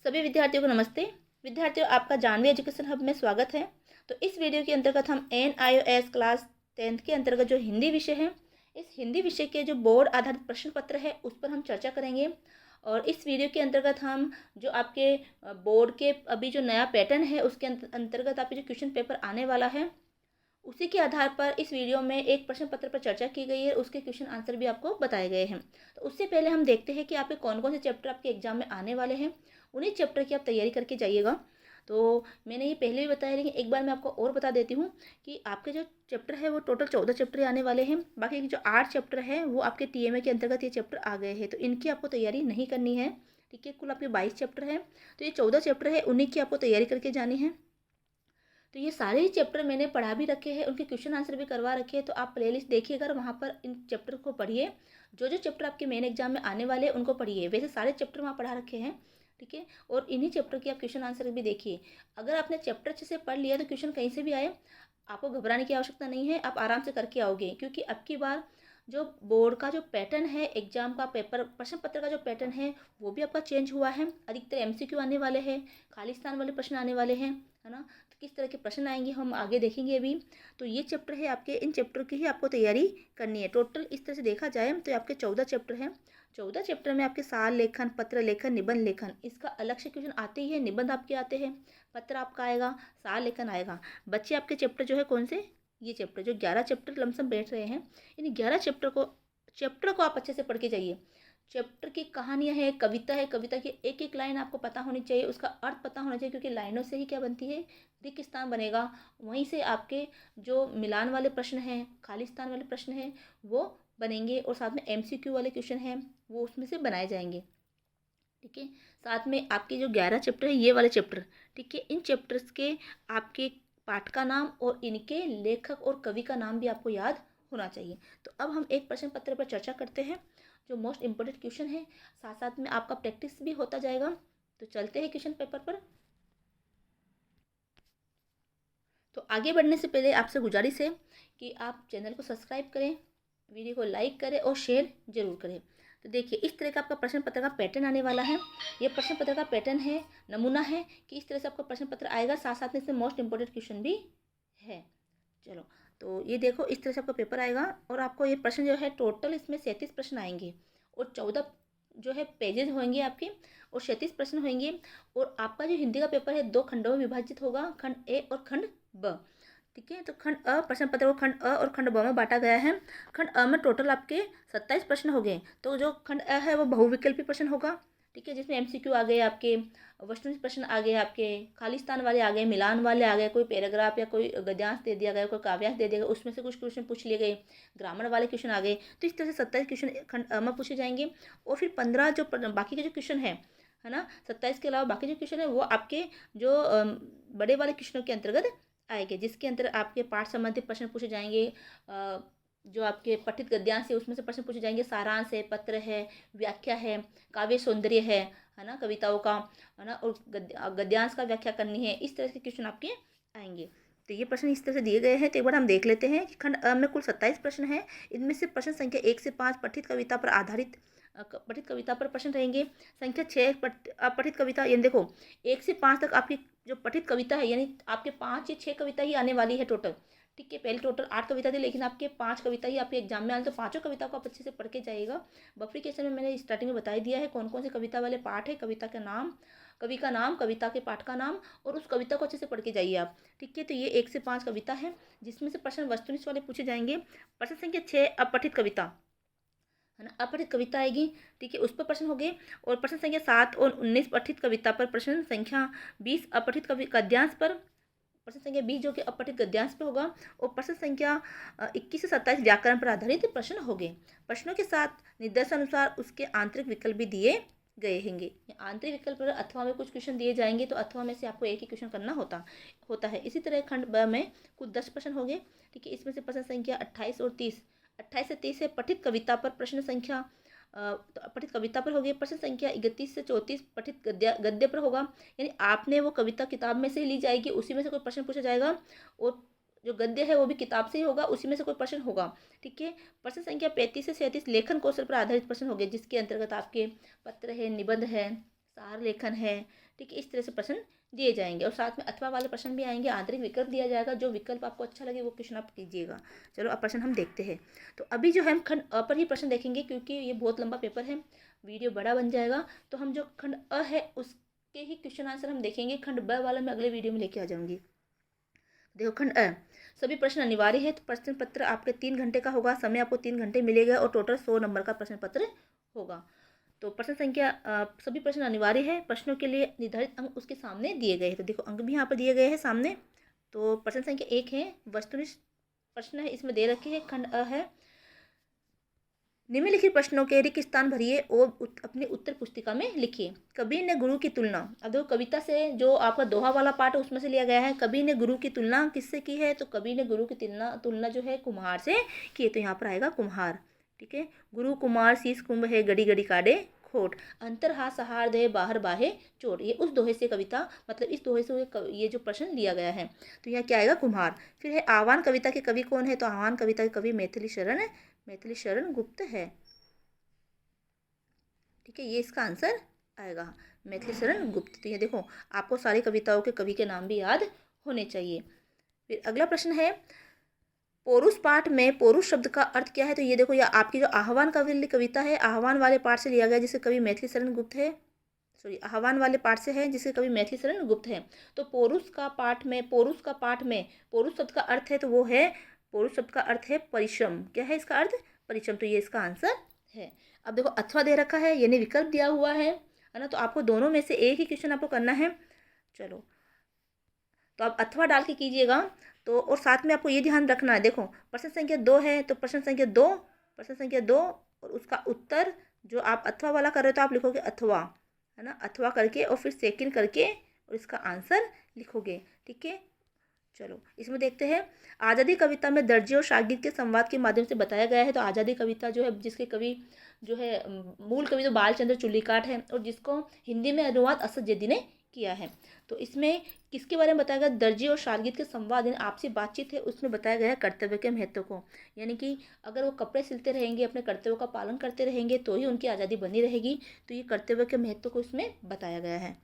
सभी विद्यार्थियों को नमस्ते। विद्यार्थियों, आपका जानवी एजुकेशन हब में स्वागत है। तो इस वीडियो के अंतर्गत हम NIOS क्लास 10th के अंतर्गत जो हिंदी विषय है, इस हिंदी विषय के जो बोर्ड आधारित प्रश्न पत्र है उस पर हम चर्चा करेंगे। और इस वीडियो के अंतर्गत हम जो आपके बोर्ड के अभी जो नया पैटर्न है उसके अंतर्गत आपके जो क्वेश्चन पेपर आने वाला है उसी के आधार पर इस वीडियो में एक प्रश्न पत्र पर चर्चा की गई है, उसके क्वेश्चन आंसर भी आपको बताए गए हैं। तो उससे पहले हम देखते हैं कि आपके कौन कौन से चैप्टर आपके एग्जाम में आने वाले हैं, उन्हीं चैप्टर की आप तैयारी करके जाइएगा। तो मैंने ये पहले भी बताया, लेकिन एक बार मैं आपको और बता देती हूँ कि आपके जो चैप्टर है वो टोटल 14 चैप्टर आने वाले हैं। बाकी जो 8 चैप्टर है वो आपके TMA के अंतर्गत ये चैप्टर आ गए हैं, तो इनकी आपको तैयारी नहीं करनी है। ठीक है, कुल आपके 22 चैप्टर हैं, तो ये 14 चैप्टर है, उन्हीं की आपको तैयारी करके जानी है। तो ये सारे ही चैप्टर मैंने पढ़ा भी रखे हैं, उनके क्वेश्चन आंसर भी करवा रखे हैं। तो आप प्लेलिस्ट देखिए, अगर वहाँ पर इन चैप्टर को पढ़िए, जो जो चैप्टर आपके मेन एग्जाम में आने वाले हैं उनको पढ़िए। वैसे सारे चैप्टर वहाँ पढ़ा रखे हैं, ठीक है। और इन्हीं चैप्टर की आप क्वेश्चन आंसर भी देखिए। अगर आपने चैप्टर अच्छे से पढ़ लिया तो क्वेश्चन कहीं से भी आए आपको घबराने की आवश्यकता नहीं है, आप आराम से करके आओगे। क्योंकि अब की बार जो बोर्ड का जो पैटर्न है, एग्जाम का पेपर प्रश्न पत्र का जो पैटर्न है वो भी आपका चेंज हुआ है। अधिकतर MCQ आने वाले हैं, खाली स्थान वाले प्रश्न आने वाले हैं, है ना। तो किस तरह के प्रश्न आएंगे हम आगे देखेंगे अभी। तो ये चैप्टर है आपके, इन चैप्टर की ही आपको तैयारी करनी है। टोटल इस तरह से देखा जाए तो आपके 14 चैप्टर हैं। 14 चैप्टर में आपके सार लेखन, पत्र लेखन, निबंध लेखन, इसका अलग से क्वेश्चन आते ही है। निबंध आपके आते हैं, पत्र आपका आएगा, सार लेखन आएगा। बच्चे आपके चैप्टर जो है कौन से, ये चैप्टर जो 11 चैप्टर लमसम बैठ रहे हैं, इन 11 चैप्टर को आप अच्छे से पढ़ के जाइए। चैप्टर की कहानियाँ है, कविता है, कविता की एक एक लाइन आपको पता होनी चाहिए, उसका अर्थ पता होना चाहिए। क्योंकि लाइनों से ही क्या बनती है, रिक्त स्थान बनेगा। वहीं से आपके जो मिलान वाले प्रश्न हैं, खाली स्थान वाले प्रश्न हैं वो बनेंगे, और साथ में MCQ वाले क्वेश्चन हैं वो उसमें से बनाए जाएंगे। ठीक है, साथ में आपके जो 11 चैप्टर है ये वाले चैप्टर, ठीक है, इन चैप्टर्स के आपके पाठ का नाम और इनके लेखक और कवि का नाम भी आपको याद होना चाहिए। तो अब हम एक प्रश्न पत्र पर चर्चा करते हैं जो मोस्ट इम्पोर्टेंट क्वेश्चन है, साथ साथ में आपका प्रैक्टिस भी होता जाएगा। तो चलते हैं क्वेश्चन पेपर पर। तो आगे बढ़ने से पहले आपसे गुजारिश है कि आप चैनल को सब्सक्राइब करें, वीडियो को लाइक करें और शेयर जरूर करें। तो देखिए, इस तरह का आपका प्रश्न पत्र का पैटर्न आने वाला है। ये प्रश्न पत्र का पैटर्न है, नमूना है कि इस तरह से आपका प्रश्न पत्र आएगा, साथ साथ में इसमें मोस्ट इम्पोर्टेंट क्वेश्चन भी है। चलो, तो ये देखो, इस तरह से आपका पेपर आएगा और आपको ये प्रश्न जो है टोटल इसमें 37 प्रश्न आएंगे और 14 जो है पेजेस होंगे आपके, और 37 प्रश्न होंगे। और आपका जो हिंदी का पेपर है 2 खंडों में विभाजित होगा, खंड A और खंड B। ठीक है, तो खंड अ प्रश्न पत्र को खंड अ और खंड ब में बांटा गया है। खंड अ में टोटल आपके 27 प्रश्न हो गए। तो जो खंड अ है वो बहुविकल्पी प्रश्न होगा, ठीक है, जिसमें MCQ आ गए आपके, वस्तुनिष्ठ प्रश्न आ गए आपके, खाली स्थान वाले आ गए, मिलान वाले आ गए, कोई पैराग्राफ या कोई गद्यांश दे दिया गया, कोई काव्यांश दे दिया गया, उसमें से कुछ क्वेश्चन पूछ लिए गए, ग्रामर वाले क्वेश्चन आ गए। तो इस तरह से 27 क्वेश्चन खंड अ में पूछे जाएंगे। और फिर 15 जो बाकी के जो क्वेश्चन है ना, 27 के अलावा बाकी जो क्वेश्चन है वो आपके जो बड़े वाले क्वेश्चनों के अंतर्गत आएंगे, जिसके अंदर आपके पाठ संबंधित प्रश्न पूछे जाएंगे। जो आपके पठित गद्यांश है उसमें से प्रश्न पूछे जाएंगे, सारांश है, पत्र है, व्याख्या है, काव्य सौंदर्य है ना, कविताओं का, है ना, और गद्यांश का व्याख्या करनी है। इस तरह के क्वेश्चन आपके आएंगे। तो ये प्रश्न इस तरह से दिए गए हैं। तो एक बार हम देख लेते हैं कि खंड अ में कुल 27 प्रश्न है। इनमें से प्रश्न संख्या 1 से 5 पठित कविता पर आधारित पठित कविता पर प्रश्न रहेंगे। संख्या 6 अपठित कविता, यानी देखो 1 से 5 तक आपकी जो पठित कविता है, यानी आपके 5 या 6 कविता ही आने वाली है टोटल। ठीक है, पहले टोटल 8 कविता थी, लेकिन आपके 5 कविता ही आपके एग्जाम में आने, तो पाँचों कविता को आप अच्छे से पढ़ के जाइएगा। बफ्रीकेशन में मैंने स्टार्टिंग में बता दिया है कौन कौन से कविता वाले पाठ है, कविता का नाम, कवि का नाम, कविता के पाठ का नाम, और उस कविता को अच्छे से पढ़ के जाइए आप। ठीक है, तो ये 1 से 5 कविता है, जिसमें से प्रश्न वस्तुनिष्ठ वाले पूछे जाएंगे। प्रश्न संख्या 6 अपठित कविता, है ना, अपठित कविता आएगी। ठीक है, उस पर प्रश्न हो गए। और प्रश्न संख्या 7 और 19 पठित कविता पर, प्रश्न संख्या 20 अपठित गद्यांश पर, प्रश्न संख्या 20 जो कि अपठित गद्यांश पर होगा। और प्रश्न संख्या 21 से 27 व्याकरण पर आधारित प्रश्न हो गए। प्रश्नों के साथ निर्देशानुसार उसके आंतरिक विकल्प भी दिए गए होंगे। आंतरिक विकल्प पर अथवा में कुछ क्वेश्चन दिए जाएंगे, तो अथवा में से आपको एक ही क्वेश्चन करना होता है। इसी तरह खंड ब में कुल 10 प्रश्न हो गए। ठीक है, इसमें से प्रश्न संख्या 28 और 30, 28 से 30 है पठित कविता पर, प्रश्न संख्या तो पठित कविता पर हो गई। प्रश्न संख्या 31 से 34 पठित गद्य पर होगा, यानी आपने वो कविता किताब में से ही ली जाएगी, उसी में से कोई प्रश्न पूछा जाएगा। और जो गद्य है वो भी किताब से ही होगा, उसी में से कोई प्रश्न होगा। ठीक है, प्रश्न संख्या 35 से 37 लेखन कौशल पर आधारित प्रश्न हो गए, जिसके अंतर्गत आपके पत्र है, निबंध है, सार लेखन है। ठीक है, इस तरह से प्रश्न दिए जाएंगे और साथ में अथवा वाले प्रश्न भी आएंगे। आंतरिक विकल्प दिया जाएगा, जो विकल्प आपको अच्छा लगे वो क्वेश्चन आप कीजिएगा। चलो अब प्रश्न हम देखते हैं। तो अभी जो है हम खंड अ पर ही प्रश्न देखेंगे, क्योंकि ये बहुत लंबा पेपर है, वीडियो बड़ा बन जाएगा। तो हम जो खंड अ है उसके ही क्वेश्चन आंसर हम देखेंगे। खंड ब वाला मैं अगले वीडियो में लेके आ जाऊंगी। देखो खंड अ, सभी प्रश्न अनिवार्य है। तो प्रश्न पत्र आपके 3 घंटे का होगा, समय आपको 3 घंटे मिलेगा और टोटल 100 नंबर का प्रश्न पत्र होगा। तो प्रश्न संख्या सभी प्रश्न अनिवार्य है। प्रश्नों के लिए निर्धारित अंक उसके सामने दिए गए हैं। तो देखो अंक भी यहाँ पर दिए गए हैं सामने। तो प्रश्न संख्या 1 है, वस्तुनिष्ठ प्रश्न है, इसमें दे रखे हैं। खंड अ है, निम्नलिखित प्रश्नों के रिक्त स्थान भरिए और अपनी उत्तर पुस्तिका में लिखिए। कबीर ने गुरु की तुलना, अब देखो कविता से जो आपका दोहा वाला पार्ट है उसमें से लिया गया है। कबीर ने गुरु की तुलना किससे की है? तो कबीर ने गुरु की तुलना जो है कुम्हार से की है। तो यहाँ पर आएगा कुम्हार। ठीक है, गुरु कुमार शीश कुंभ है, गड़ी गड़ी काटे खोट, अंतर हाथ सहार दे बाहर बाहे चोट। ये उस दोहे से कविता, मतलब इस दोहे से ये जो प्रश्न लिया गया है। तो यहाँ क्या आएगा? कुम्हार। फिर है आह्वान कविता के कवि कौन है? तो आह्वान कविता के कवि मैथिली शरण गुप्त है। ठीक है, ये इसका आंसर आएगा, मैथिली शरण गुप्त। तो ये देखो आपको सारी कविताओं के कवि के नाम भी याद होने चाहिए। फिर अगला प्रश्न है, पौरुष पाठ में पौरुष शब्द का अर्थ क्या है? तो ये देखो, यह आपकी जो आह्वान कविता है, आह्वान वाले पाठ से लिया गया, जिसके कवि मैथिली शरण गुप्त है। सॉरी, आह्वान वाले पाठ से है, जिसके कवि मैथिली शरण गुप्त है। तो पौरुष का पाठ में पौरुष शब्द का अर्थ है, तो वो है, पौरुष शब्द का अर्थ है परिश्रम। क्या है इसका अर्थ? परिश्रम। तो ये इसका आंसर है। अब देखो अथवा दे रखा है, यानी विकल्प दिया हुआ है ना। तो आपको दोनों में से एक ही क्वेश्चन आपको करना है। चलो, तो आप अथवा डाल के कीजिएगा। तो और साथ में आपको ये ध्यान रखना है, देखो प्रश्न संख्या 2 है, तो प्रश्न संख्या दो और उसका उत्तर जो आप अथवा वाला कर रहे हो तो आप लिखोगे अथवा, है ना, अथवा करके और फिर सेकंड करके और इसका आंसर लिखोगे। ठीक है, चलो इसमें देखते हैं। आज़ादी कविता में दर्जी और शागिर्द के संवाद के माध्यम से बताया गया है। तो आज़ादी कविता जो है, जिसके कवि जो है मूल कवि तो बालचंद्र चुल्लीकाठ है, और जिसको हिंदी में अनुवाद असद जैदी ने किया है। तो इसमें किसके बारे में बताया गया? दर्जी और शागिर्द के संवाद, यानी आपसी बातचीत है, उसमें बताया गया है कर्तव्य के महत्व को। यानी कि अगर वो कपड़े सिलते रहेंगे, अपने कर्तव्यों का पालन करते रहेंगे, तो ही उनकी आज़ादी बनी रहेगी। तो ये कर्तव्य के महत्व को इसमें बताया गया है।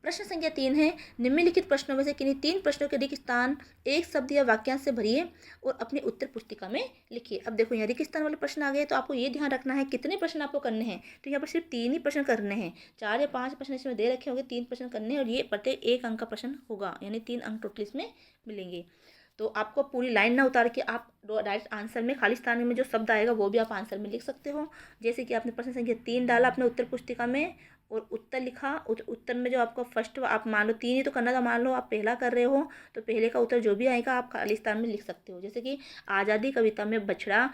प्रश्न संख्या 3 है, निम्नलिखित प्रश्नों में से किन्हीं 3 प्रश्नों के रिक्त स्थान एक शब्द या वाक्यांश से भरिए और अपनी उत्तर पुस्तिका में लिखिए। अब देखो यहाँ रिक्त स्थान वाले प्रश्न आ गए, तो आपको ये ध्यान रखना है कितने प्रश्न आपको करने हैं। तो यहाँ पर सिर्फ 3 ही प्रश्न करने हैं। 4 या 5 प्रश्न इसमें दे रखे होंगे, 3 प्रश्न करने हैं, और ये प्रत्येक 1 अंक का प्रश्न होगा, यानी 3 अंक टोटल इसमें मिलेंगे। तो आपको पूरी लाइन ना उतार के आप डायरेक्ट आंसर में खाली स्थान में जो शब्द आएगा वो भी आप आंसर में लिख सकते हो। जैसे कि आपने प्रश्न संख्या 3 डाला अपने उत्तर पुस्तिका में और उत्तर लिखा। उत्तर में जो आपका फर्स्ट, आप मान लो 3 ही तो करना था, मान लो आप पहला कर रहे हो, तो पहले का उत्तर जो भी आएगा आप खाली स्थान में लिख सकते हो। जैसे कि आज़ादी कविता में बछड़ा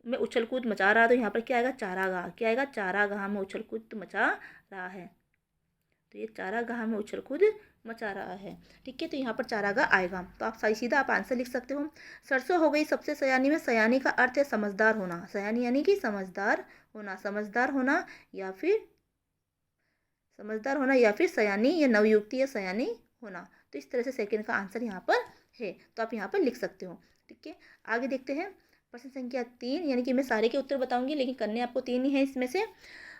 में उछल कूद मचा रहा, तो यहाँ पर क्या आएगा? चारागाह। क्या आएगा? चारागाह में उछल कूद मचा रहा है। तो ये चारागाह में उछल कूद मचा रहा है। ठीक है, तो यहाँ पर चारागाह आएगा। तो आप सही सीधा आप आंसर लिख सकते हो। सरसों हो गई सबसे सयानी में सयानी का अर्थ है समझदार होना। सयानी यानी कि समझदार होना, समझदार होना या फिर सयानी या नवयुवती या सयानी होना। तो इस तरह से सेकंड का आंसर यहाँ पर है, तो आप यहाँ पर लिख सकते हो। ठीक है, आगे देखते हैं। प्रश्न संख्या 3, यानी कि मैं सारे के उत्तर बताऊंगी, लेकिन करने आपको 3 ही है इसमें से।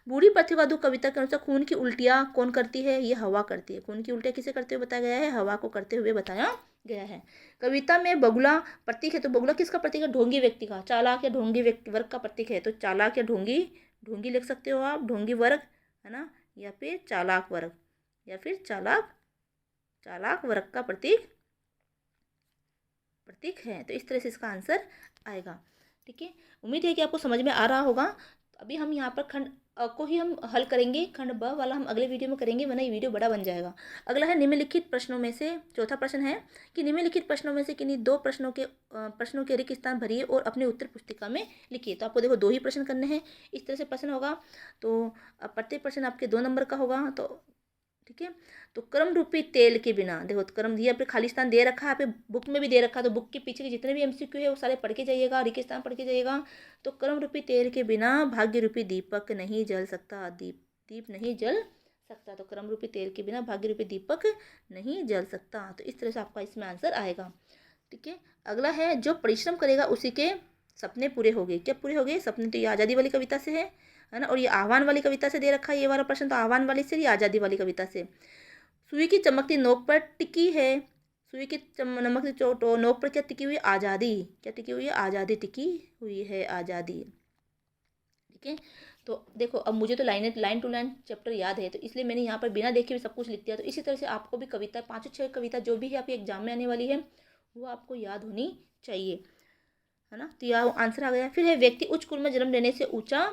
बूढ़ी प्रतिभा दु कविता के अनुसार खून की उल्टियाँ कौन करती है? ये हवा करती है। खून की उल्टियाँ किसे करते हुए बताया गया है? हवा को करते हुए बताया गया है। कविता में बगुला प्रतीक है, तो बगुला किसका प्रतीक है? ढोंगी व्यक्ति का। चालाक या ढोंगी व्यक्ति वर्ग का प्रतीक है, तो चालाक या ढोंगी, ढोंगी लिख सकते हो आप, ढोंगी वर्ग, है ना, या फिर चालाक वर्ग, या फिर चालाक वर्ग का प्रतीक है। तो इस तरह से इसका आंसर आएगा। ठीक है, उम्मीद है कि आपको समझ में आ रहा होगा। अभी हम यहाँ पर खंड अ को ही हम हल करेंगे, खंड ब वाला हम अगले वीडियो में करेंगे, वरना ये वीडियो बड़ा बन जाएगा। अगला है निम्नलिखित प्रश्नों में से, चौथा प्रश्न है कि निम्नलिखित प्रश्नों में से किन्हीं 2 प्रश्नों के रिक्त स्थान भरिए और अपने उत्तर पुस्तिका में लिखिए। तो आपको देखो 2 ही प्रश्न करने हैं, इस तरह से प्रश्न होगा। तो प्रत्येक प्रश्न आपके 2 नंबर का होगा। तो ठीक है, तो क्रम रूपी तेल के बिना, देखो क्रम दिया पे खाली स्थान दे रखा है, पे बुक में भी दे रखा है, तो बुक के पीछे के जितने भी एमसीक्यू है वो सारे पढ़ के जाइएगा, रिक्त स्थान पढ़ के जाइएगा। तो क्रम रूपी तेल के बिना भाग्य रूपी दीपक नहीं जल सकता, दीप नहीं जल सकता। तो क्रम रूपी तेल के बिना भाग्य रूपी दीपक नहीं जल सकता। तो इस तरह से आपका इसमें आंसर आएगा। ठीक है, अगला है जो परिश्रम करेगा उसी के सपने पूरे हो गए। क्या पूरे हो गए? सपने तो ये आज़ादी वाली कविता से है है ना। और ये आह्वान वाली कविता से दे रखा है ये वाला प्रश्न, तो आह्वान वाली से, ये आज़ादी वाली कविता से। सुई की चमकती नोक पर टिकी है, सुई की नमकती नोक पर क्या टिकी हुई है? आज़ादी। क्या टिकी हुई है? आज़ादी टिकी हुई है, आज़ादी। ठीक है, तो देखो अब मुझे तो लाइन टू लाइन चैप्टर याद है, तो इसलिए मैंने यहाँ पर बिना देखे भी सब कुछ लिख दिया। तो इसी तरह से आपको भी कविता 5-6 कविता जो भी है आपके एग्जाम में आने वाली है वो आपको याद होनी चाहिए, है ना। तो यह आंसर आ गया। फिर है व्यक्ति उच्च कुल में जन्म लेने से ऊंचा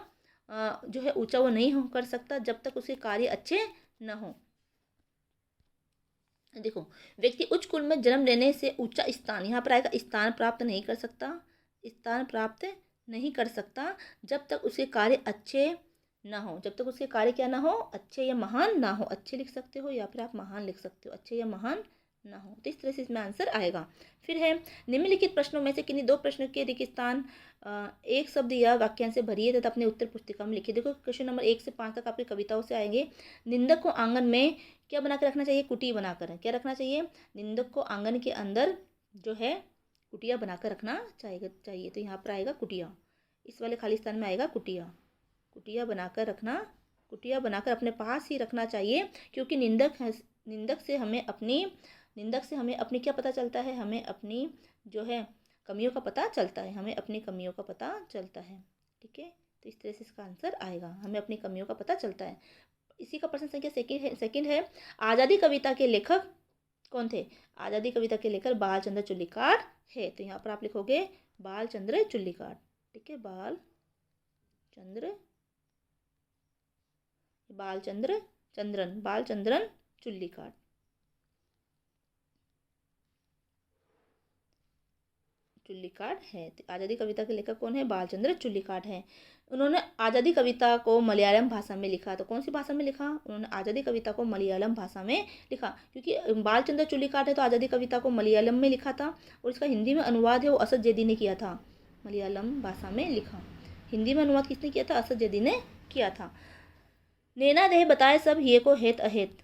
जो है ऊंचा वो नहीं हो कर सकता जब तक उसके कार्य अच्छे न हो। देखो, व्यक्ति उच्च कुल में जन्म लेने से ऊंचा स्थान, यहाँ पर आएगा स्थान प्राप्त नहीं कर सकता, स्थान प्राप्त नहीं कर सकता जब तक उसके कार्य अच्छे ना हो। जब तक उसके कार्य क्या ना हो? अच्छे या महान ना हो। अच्छे लिख सकते हो या फिर आप महान लिख सकते हो, अच्छे या महान ना हो। तो इस तरह से इसमें आंसर आएगा। फिर है निम्नलिखित प्रश्नों में से किन्हीं 2 प्रश्नों के रिक्त स्थान एक शब्द या वाक्यांश से भरिए तथा अपने उत्तर पुस्तिका में लिखिए। देखो क्वेश्चन नंबर 1 से 5 तक आपकी कविताओं से आएंगे। निंदक को आंगन में क्या बना कर रखना चाहिए? कुटी बनाकर। क्या रखना चाहिए? निंदक को आंगन के अंदर जो है कुटिया बनाकर रखना चाहिए। तो यहाँ पर आएगा कुटिया, इस वाले खाली स्थान में आएगा कुटिया। कुटिया बनाकर रखना, कुटिया बनाकर अपने पास ही रखना चाहिए, क्योंकि निंदक से हमें अपनी क्या पता चलता है? हमें अपनी जो है कमियों का पता चलता है, हमें अपनी कमियों का पता चलता है। ठीक है, तो इस तरह से इसका आंसर आएगा, हमें अपनी कमियों का पता चलता है। इसी का प्रश्न संख्या सेकंड है आज़ादी कविता के लेखक कौन थे? आज़ादी कविता के लेखक बाल चंद्र चुल्लीकाट है। तो यहाँ पर आप लिखोगे बाल चंद्र चुल्लीकाट। ठीक है, बाल चंद्रन चुल्लीकाट। चुल्लीकाट है। तो आज़ादी कविता के लेखक कौन है? बालचंद्र चुल्लीकाट है। उन्होंने आज़ादी कविता को मलयालम भाषा में लिखा। तो कौन सी भाषा में लिखा? उन्होंने आज़ादी कविता को मलयालम भाषा में लिखा, क्योंकि बालचंद्र चुल्लीकाट है तो आज़ादी कविता को मलयालम में लिखा था, और इसका हिंदी में अनुवाद है वो असद जैदी ने किया था। मलयालम भाषा में लिखा, हिंदी में अनुवाद किसने किया था? असद जैदी ने किया था। नैना देह बताए सब हिये को हेत अहेत,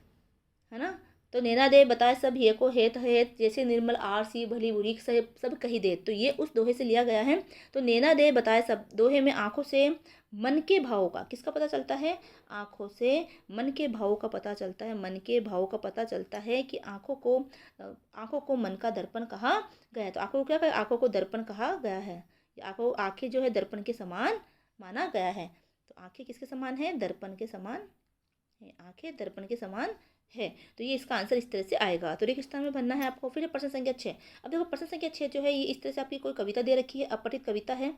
है ना। तो नैना दे बताए सब हिये को हेत हेत, जैसे निर्मल आरसी भली बुरी सब कही दे, तो ये उस दोहे से लिया गया है। तो नैना दे बताए सब दोहे में आंखों से मन के भावों का किसका पता चलता है? आंखों से मन के भावों का पता चलता है। मन के भावों का पता चलता है कि आंखों को मन का दर्पण कहा गया है। तो आंखों को क्या कहा? आंखों को दर्पण कहा गया है। आंखें जो है दर्पण के समान माना गया है। तो आंखें किसके समान है? दर्पण के समान है। आंखें दर्पण के समान है। तो ये इसका आंसर इस तरह से आएगा। तो रिक्त स्थान में भरना है आपको। फिर प्रश्न संख्या 6। अब देखो प्रश्न संख्या 6 जो है ये इस तरह से आपकी कोई कविता दे रखी है, अपठित कविता है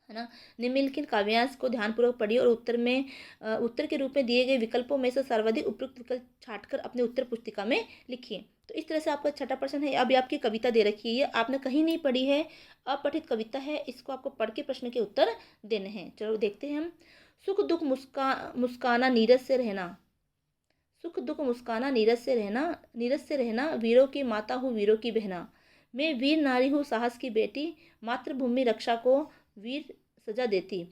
ना। निम्नलिखित काव्यांश को ध्यानपूर्वक पढ़िए और उत्तर के रूप में दिए गए विकल्पों में से सर्वाधिक उपयुक्त विकल्प छांटकर अपने उत्तर पुस्तिका में लिखिए। तो इस तरह से आपका छठा प्रश्न है। अभी आपकी कविता दे रखी है, आपने कहीं नहीं पढ़ी है, अपठित कविता है, इसको आपको पढ़ के प्रश्न के उत्तर देने हैं। चलो देखते हैं हम। सुख दुख मुस्काना नीरज से रहना, सुख दुख मुस्काना नीरज से रहना, वीरों की माता हूँ वीरों की बहना, मैं वीर नारी हूँ साहस की बेटी, मातृभूमि रक्षा को वीर सजा देती,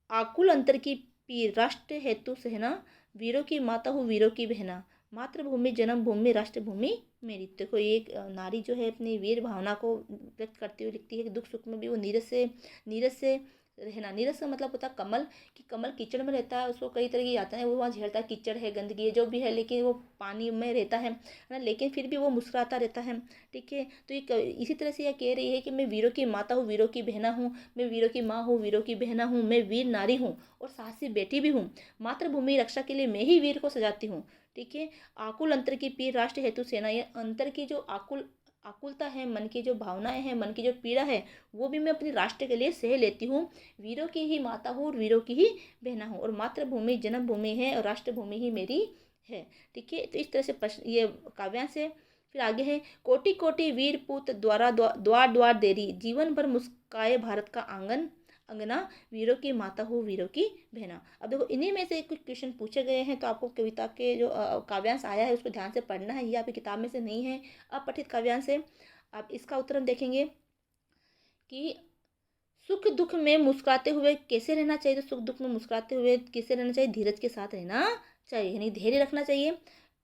आकुल अंतर की पीर राष्ट्र हेतु सहना, वीरों की माता हूँ वीरों की बहना, मातृभूमि जन्मभूमि राष्ट्रभूमि मेरी। देखो एक नारी जो है अपनी वीर भावना को व्यक्त करती हुई लिखती है कि दुख सुख में भी वो नीरज से रहना। नीरज का मतलब होता है कमल, कि कमल कीचड़ में रहता है, उसको कई तरह की यातनाएं वो वहाँ झेलता है, कीचड़ है गंदगी है जो भी है, लेकिन वो पानी में रहता है ना, लेकिन फिर भी वो मुस्कुराता रहता है। ठीक है, तो ये इसी तरह से यह कह रही है कि मैं वीरों की माता हूँ वीरों की बहना हूँ, मैं वीरों की माँ हूँ वीरों की बहना हूँ, मैं वीर नारी हूँ और साहसी बेटी भी हूँ, मातृभूमि रक्षा के लिए मैं ही वीर को सजाती हूँ। ठीक है, आकुल अंतर की पीर राष्ट्र हेतु सेना, ये अंतर की जो आकुलता है, मन की जो भावनाएं हैं, मन की जो पीड़ा है, वो भी मैं अपनी राष्ट्र के लिए सह लेती हूँ। वीरों की ही माता हूँ और वीरों की ही बहना हूँ, और मातृभूमि जन्मभूमि है और राष्ट्रभूमि ही मेरी है। ठीक है, तो इस तरह से ये काव्यांश है। फिर आगे है कोटि कोटि वीर पूत द्वार द्वार देरी, जीवन भर मुस्काए भारत का आंगन अंगना, वीरों की माता हो वीरों की बहना। अब देखो इन्हीं में से कुछ क्वेश्चन पूछे गए हैं, तो आपको कविता के जो काव्यांश आया है उसको ध्यान से पढ़ना है। ये आपकी किताब में से नहीं है, अपठित काव्यांश है। अब इसका उत्तर हम देखेंगे कि सुख दुख में मुस्कुराते हुए कैसे रहना चाहिए। तो सुख दुख में मुस्कुराते हुए कैसे रहना चाहिए? धीरज के साथ रहना चाहिए, यानी धैर्य रखना चाहिए।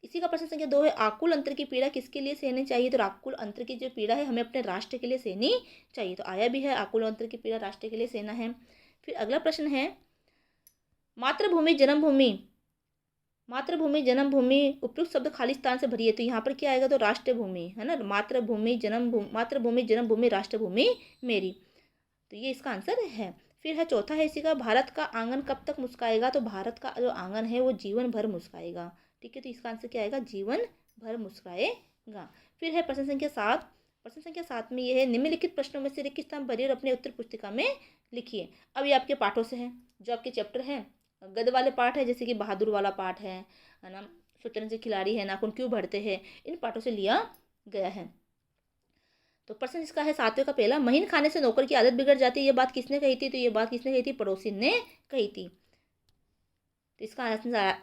इसी का प्रश्न संख्या 2 है आकुल अंतर की पीड़ा किसके लिए सहनी चाहिए। तो आकुल अंतर की जो पीड़ा है हमें अपने राष्ट्र के लिए सहनी चाहिए। तो आया भी है आकुल अंतर की पीड़ा राष्ट्र के लिए सहना है। फिर अगला प्रश्न है मातृभूमि जन्मभूमि, मातृभूमि जन्मभूमि उपयुक्त शब्द खाली स्थान से भरी है, तो यहाँ पर क्या आएगा, तो राष्ट्रभूमि है ना, मातृभूमि जन्मभूमि, मातृभूमि जन्मभूमि राष्ट्रभूमि मेरी, तो ये इसका आंसर है। फिर है चौथा है इसी का, भारत का आंगन कब तक मुस्काएगा, तो भारत का जो आंगन है वो जीवन भर मुस्काएगा। ठीक है, तो इसका आंसर क्या आएगा, जीवन भर मुस्काएगा। फिर है प्रश्न संख्या 7, प्रश्न संख्या 7 में ये है, निम्नलिखित प्रश्नों में से रिक्त स्थान भरिए और अपने उत्तर पुस्तिका में लिखिए। अब ये आपके पाठों से है, जो आपके चैप्टर हैं, गद्य वाले पाठ है, जैसे कि बहादुर वाला पाठ है ना, शतरंज से खिलाड़ी है, नाखून क्यों बढ़ते हैं, इन पाठों से लिया गया है। तो प्रश्न इसका है 7वें का पहला, महीन खाने से नौकर की आदत बिगड़ जाती है, ये बात किसने कही थी, तो ये बात किसने कही थी, पड़ोसिन ने कही थी, तो इसका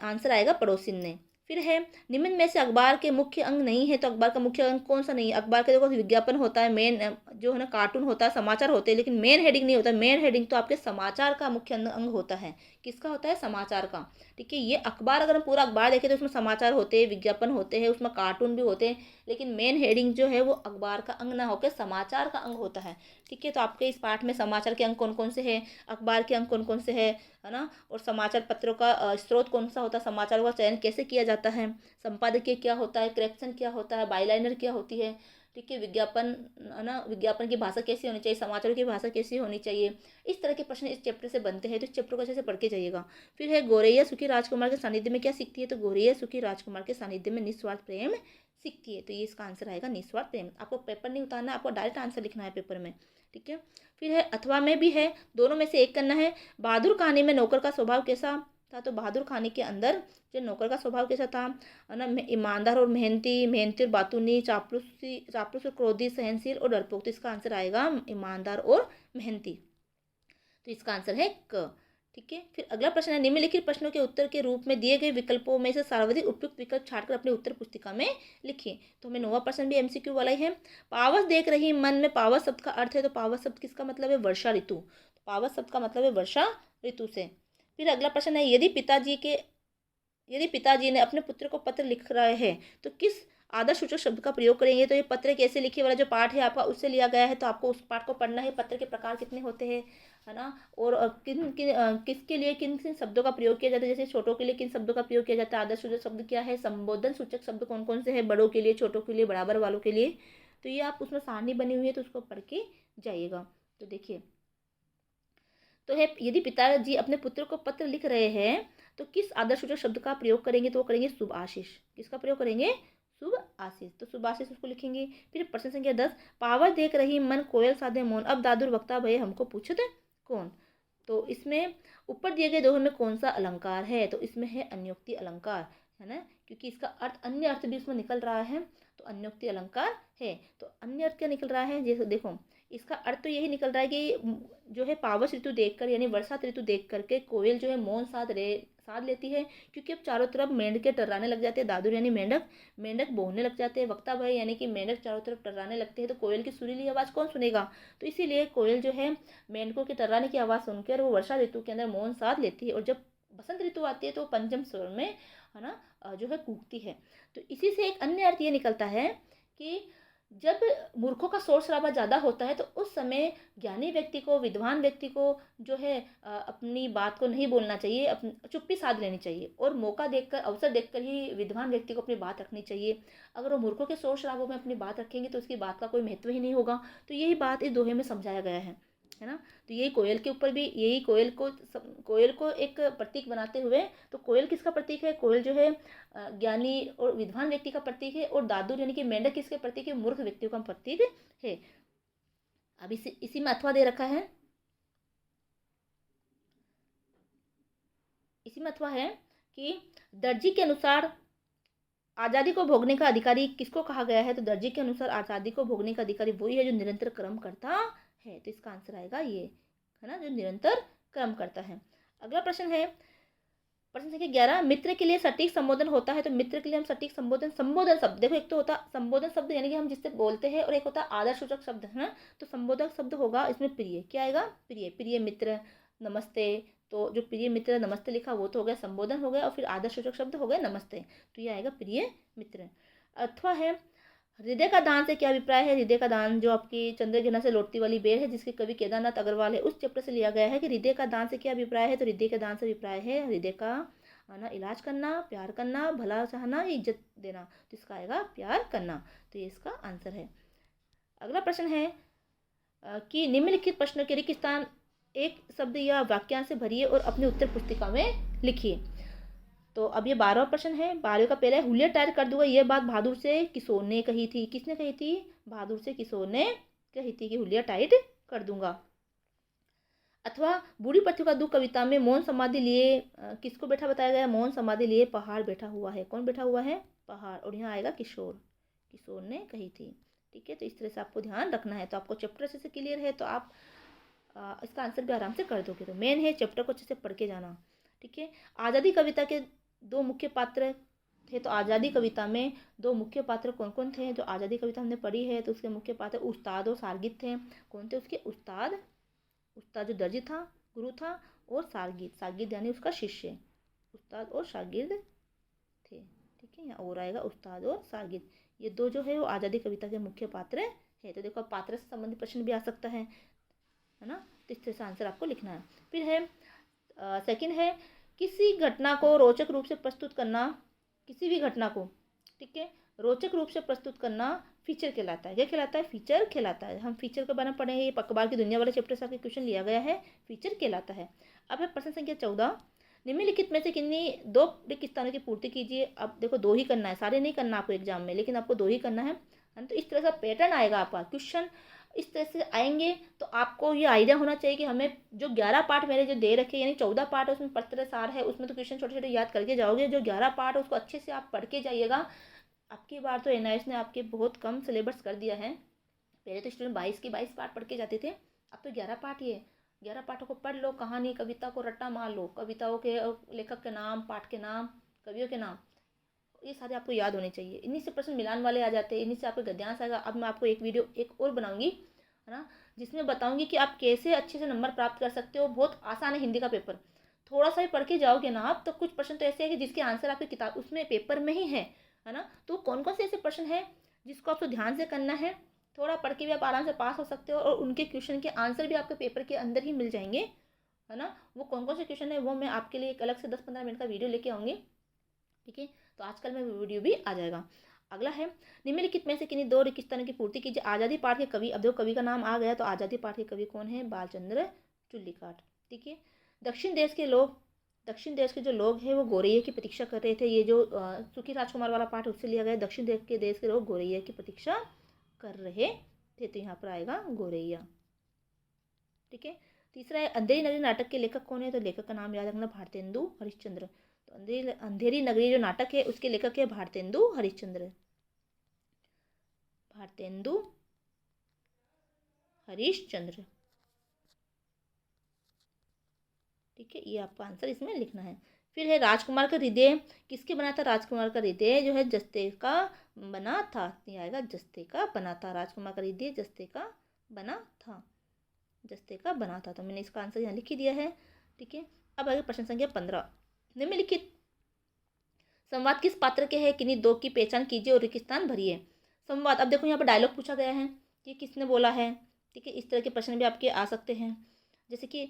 आंसर आएगा पड़ोसिन ने। फिर है, निम्न में से अखबार के मुख्य अंग नहीं है, तो अखबार का मुख्य अंग कौन सा नहीं है, अखबार के देखो विज्ञापन होता है, मेन जो है ना कार्टून होता है, समाचार होते हैं, लेकिन मेन हेडिंग नहीं होता। मेन हेडिंग तो आपके समाचार का मुख्य अंग होता है, किसका होता है, समाचार का। ठीक है, ये अखबार अगर हम पूरा अखबार देखें तो उसमें समाचार होते हैं, विज्ञापन होते हैं, उसमें कार्टून भी होते हैं, लेकिन मेन हेडिंग जो है वो अखबार का अंग ना होकर समाचार का अंग होता है। ठीक है, तो आपके इस पाठ में समाचार के अंग कौन कौन से हैं, अखबार के अंग कौन कौन से है ना, और समाचार पत्रों का स्रोत कौन सा होता है, समाचारों का चयन कैसे किया जाता है, संपादकीय क्या होता है, करेक्शन क्या होता है, बाईलाइनर क्या होती है। ठीक है, विज्ञापन है ना, विज्ञापन की भाषा कैसी होनी चाहिए, समाचारों की भाषा कैसी होनी चाहिए, इस तरह के प्रश्न इस चैप्टर से बनते हैं, तो इस चैप्टर को अच्छे से पढ़ के जाइएगा। फिर है, गौरैया सुखी राजकुमार के सानिध्य में क्या सीखती है, तो गौरैया सुखी राजकुमार के सानिध्य में निस्वार्थ प्रेम सीखती है, तो ये इसका आंसर आएगा निस्वार्थ प्रेम। आपको पेपर नहीं उतारना, आपको डायरेक्ट आंसर लिखना है पेपर में। ठीक है, फिर है, अथवा में भी है, दोनों में से एक करना है। बहादुर कहानी में नौकर का स्वभाव कैसा था, तो बहादुर कहानी के अंदर जो नौकर का स्वभाव कैसा था, है ना, ईमानदार और मेहनती, मेहनती और बातूनी, चापलूस और क्रोधी, सहनशील और डरपोक, तो इसका आंसर आएगा ईमानदार और मेहनती, तो इसका आंसर है क। ठीक है, फिर अगला प्रश्न है, निम्नलिखित प्रश्नों के उत्तर के रूप में दिए गए विकल्पों में से सर्वाधिक उपयुक्त विकल्प छांटकर अपनी उत्तर पुस्तिका में लिखिए। तो हमें 9वां प्रश्न भी एमसीक्यू वाला ही है। पावस देख रही मन में पावस शब्द का अर्थ है, तो पावस शब्द किसका मतलब है, वर्षा ऋतु, तो पावस शब्द का मतलब है वर्षा ऋतु से। फिर अगला प्रश्न है, यदि पिताजी ने अपने पुत्र को पत्र लिख रहे हैं तो किस आदर्श सूचक शब्द का प्रयोग करेंगे, तो ये पत्र कैसे लिखे वाला जो पाठ है आपका उससे लिया गया है, तो आपको उस पाठ को पढ़ना है। पत्र के प्रकार कितने होते हैं, है ना, और किसके लिए किन किन शब्दों का प्रयोग किया जाता है, जैसे छोटों के लिए किन शब्दों का प्रयोग किया जाता है, आदर्श सूचक शब्द क्या है, संबोधन सूचक शब्द कौन कौन से हैं, बड़ों के लिए, छोटों के लिए, बराबर वालों के लिए, तो ये आप उसमें सारणी बनी हुई है, तो उसको पढ़ के जाइएगा। तो देखिए, तो है, यदि पिताजी अपने पुत्र को पत्र लिख रहे हैं तो किस आदर्श सूचक शब्द का प्रयोग करेंगे, तो वो करेंगे शुभ आशीष, किसका प्रयोग करेंगे, शुभ आशीष, तो शुभ आशीष उसको लिखेंगे। फिर प्रश्न संख्या 10, पावर देख रही मन कोयल साधे मौन, अब दादुर वक्ता भय हमको पूछत कौन, तो इसमें ऊपर दिए गए दोहे में कौन सा अलंकार है, तो इसमें है अन्योक्ति अलंकार, है ना, क्योंकि इसका अर्थ अन्य अर्थ भी इसमें निकल रहा है, तो अन्योक्ति अलंकार है। तो अन्य अर्थ क्या निकल रहा है, जैसे देखो इसका अर्थ तो यही निकल रहा है कि जो है पावस ऋतु देखकर, यानी वर्षात ऋतु देख करके कोयल जो है मौन साध लेती है, क्योंकि अब चारों तरफ मेंढके टर्राने लग जाते हैं, दादुर यानी मेंढक, मेंढक बोलने लग जाते हैं, वक्ता भय यानी कि मेंढक चारों तरफ टर्राने लगते हैं, तो कोयल की सुरीली आवाज़ कौन सुनेगा, तो इसीलिए कोयल जो है मेंढकों के टर्राने की आवाज़ सुनकर वो वर्षा ऋतु के अंदर मौन साध लेती है, और जब बसंत ऋतु आती है तो पंचम स्वर में, है ना, जो है कूकती है। तो इसी से एक अन्य अर्थ ये निकलता है कि जब मूर्खों का शोर शराबा ज़्यादा होता है तो उस समय ज्ञानी व्यक्ति को, विद्वान व्यक्ति को जो है अपनी बात को नहीं बोलना चाहिए, चुप्पी साध लेनी चाहिए, और मौका देखकर, अवसर देखकर ही विद्वान व्यक्ति को अपनी बात रखनी चाहिए। अगर वो मूर्खों के शोर शराबों में अपनी बात रखेंगे तो उसकी बात का कोई महत्व ही नहीं होगा। तो यही बात इस दोहे में समझाया गया है ना। तो यही कोयल के ऊपर भी, यही कोयल को एक प्रतीक बनाते हुए, तो कोयल किसका प्रतीक है, कोयल जो है ज्ञानी और विद्वान व्यक्ति का प्रतीक है, और दादुर यानी कि मेंढक किसके प्रतीक है, मूर्ख व्यक्तियों का प्रतीक है। अब इसी में अथवा दे रखा है, इसी में अथवा है कि दर्जी के अनुसार आज़ादी को भोगने का अधिकारी किसको कहा गया है, तो दर्जी के अनुसार आज़ादी को भोगने का अधिकारी वही है जो निरंतर कर्म करता है, तो इसका आंसर आएगा ये, है ना, जो निरंतर कर्म करता है। अगला प्रश्न है प्रश्न संख्या 11, मित्र के लिए सटीक संबोधन होता है, तो मित्र के लिए हम सटीक संबोधन शब्द, देखो एक तो होता संबोधन शब्द यानी कि हम जिससे बोलते हैं, और एक होता आदर्श सूचक शब्द, है ना, तो संबोधक शब्द होगा इसमें प्रिय, क्या आएगा, प्रिय, प्रिय मित्र, नमस्ते, तो जो प्रिय मित्र नमस्ते लिखा वो तो हो गया संबोधन हो गया, और फिर आदर्श सूचक शब्द हो गया नमस्ते, तो ये आएगा प्रिय मित्र। अथवा है, हृदय का दान से क्या अभिप्राय है? हृदय का दान जो आपकी चंद्रघना से लौटती वाली बेर है, जिसके कवि केदारनाथ अग्रवाल है, उस चैप्टर से लिया गया है कि हृदय का दान से क्या अभिप्राय है। तो हृदय के दान से अभिप्राय है हृदय का ना इलाज करना, प्यार करना, भला चाहना, इज्जत देना। तो इसका आएगा प्यार करना। तो ये इसका आंसर है। अगला प्रश्न है कि निम्नलिखित प्रश्नों के रिक्त स्थान एक शब्द या वाक्यांश से भरिए और अपनी उत्तर पुस्तिका में लिखिए। तो अब ये 12वां प्रश्न है। 12वें का पहला है, हुलिया टाइट कर दूंगा, ये बात बहादुर से किशोर ने कही थी। किसने कही थी? बहादुर से किशोर ने कही थी कि हुलिया टाइट कर दूंगा। अथवा बूढ़ी पृथ्वी का दुख कविता में मौन समाधि लिए किसको बैठा बताया गया? मौन समाधि लिए पहाड़ बैठा हुआ है। कौन बैठा हुआ है? पहाड़। और यहाँ आएगा किशोर, किशोर ने कही थी। ठीक है, तो इस तरह से आपको ध्यान रखना है। तो आपको चैप्टर अच्छे से क्लियर है तो आप इसका आंसर भी आराम से कर दोगे। तो मेन है चैप्टर को अच्छे से पढ़ के जाना। ठीक है, आज़ादी कविता के दो मुख्य पात्र थे। तो आज़ादी कविता में दो मुख्य पात्र कौन कौन थे? जो आज़ादी कविता हमने पढ़ी है तो उसके मुख्य पात्र उस्ताद और शागिर्द थे। कौन थे उसके? उस्ताद, उस्ताद जो दर्जी था, गुरु था, और शागिर्द, शागिर्द यानी उसका शिष्य। उस्ताद और शागिर्द थे। ठीक है, यहाँ और आएगा उस्ताद और शागिर्द। ये दो जो है वो आज़ादी कविता के मुख्य पात्र है। तो देखो पात्र से संबंधित प्रश्न भी आ सकता है ना। तो इस तरह से आंसर आपको लिखना है। फिर है सेकंड है, किसी घटना को रोचक रूप से प्रस्तुत करना। किसी भी घटना को, ठीक है, रोचक रूप से प्रस्तुत करना फीचर कहलाता है। क्या कहलाता है? फीचर कहलाता है। हम फीचर के बारे में पढ़ेंगे। ये अखबार की दुनिया वाले चैप्टर से आपके क्वेश्चन लिया गया है, फीचर कहलाता है। अब है प्रश्न संख्या 14, निम्नलिखित में से किन्हीं दो रिक्त स्थानों की पूर्ति कीजिए। अब देखो दो ही करना है, सारे नहीं करना आपको एग्जाम में, लेकिन आपको दो ही करना है। तो इस तरह का पैटर्न आएगा आपका क्वेश्चन, इस तरह से आएंगे। तो आपको ये आइडिया होना चाहिए कि हमें जो 11 पार्ट मेरे जो दे रखे, यानी 14 पार्ट है, उसमें पत्र सार है, उसमें तो क्वेश्चन छोटे छोटे याद करके जाओगे। जो 11 पार्ट है उसको अच्छे से आप पढ़ के जाइएगा। आपकी बार तो एनआईएस ने आपके बहुत कम सिलेबस कर दिया है। पहले तो स्टूडेंट 22 पार्ट पढ़ के जाते थे, अब तो 11 पार्ट ही है। 11 पार्टों को पढ़ लो, कहानी कविता को रट्टा मार लो, कविताओं के लेखक के नाम, पाठ के नाम, कवियों के नाम, ये सारे आपको याद होने चाहिए। इन्हीं से प्रश्न मिलान वाले आ जाते हैं, इन्हीं से आपका गद्यांश आएगा। अब मैं आपको एक वीडियो एक और बनाऊंगी, है ना, जिसमें बताऊंगी कि आप कैसे अच्छे से नंबर प्राप्त कर सकते हो। बहुत आसान है हिंदी का पेपर, थोड़ा सा ही पढ़ के जाओगे ना आप, तो कुछ प्रश्न तो ऐसे है कि जिसके आंसर आपकी किताब उसमें पेपर में ही है ना। तो कौन कौन से ऐसे प्रश्न है जिसको आपको ध्यान से करना है, थोड़ा पढ़ के भी आप आराम से पास हो सकते हो, और उनके क्वेश्चन के आंसर भी आपके पेपर के अंदर ही मिल जाएंगे, है ना। वो कौन कौन से क्वेश्चन है वो मैं आपके लिए एक अलग से 10-15 मिनट का वीडियो लेके आऊँगी। ठीक है, तो आजकल में वीडियो भी आ जाएगा। अगला है, निम्नलिखित में से किन्हीं दो रिक्त स्थानों की पूर्ति कीजिए। आज़ादी पाठ के कवि, अब देखो कवि का नाम आ गया, तो आज़ादी पाठ के कवि कौन है? बालचंद्र चुल्लीकाठ। ठीक है, दक्षिण देश के जो लोग हैं वो गौरैया की प्रतीक्षा कर रहे थे। ये जो सुखी राजकुमार वाला पाठ उससे लिया गया। दक्षिण देश के लोग गौरैया की प्रतीक्षा कर रहे थे, तो यहाँ पर आएगा गौरैया। ठीक है, तीसरा है, अंधेरी नगरी नाटक के लेखक कौन है? तो लेखक का नाम याद रखना, भारतेंदु हरिश्चंद्र। तो अंधेरी नगरी जो नाटक है उसके लेखक है भारतेंदु हरिश्चंद्र। भारतेंदु हरिश्चंद्र। ठीक है, ये आपका आंसर इसमें लिखना है। फिर है, राजकुमार का हृदय किसके बना था? राजकुमार का हृदय जो है जस्ते का बना था। ये आएगा जस्ते का बना था। राजकुमार का हृदय जस्ते का बना था, जस्ते का बना था। तो मैंने इसका आंसर यहाँ लिख ही दिया है। ठीक है, अब आगे प्रश्न संख्या 15, निम्नलिखित संवाद किस पात्र के हैं? किन्हीं दो की पहचान कीजिए और रिक्त स्थान भरिए। संवाद, अब देखो यहाँ पर डायलॉग पूछा गया है कि किसने बोला है। ठीक है, इस तरह के प्रश्न भी आपके आ सकते हैं। जैसे कि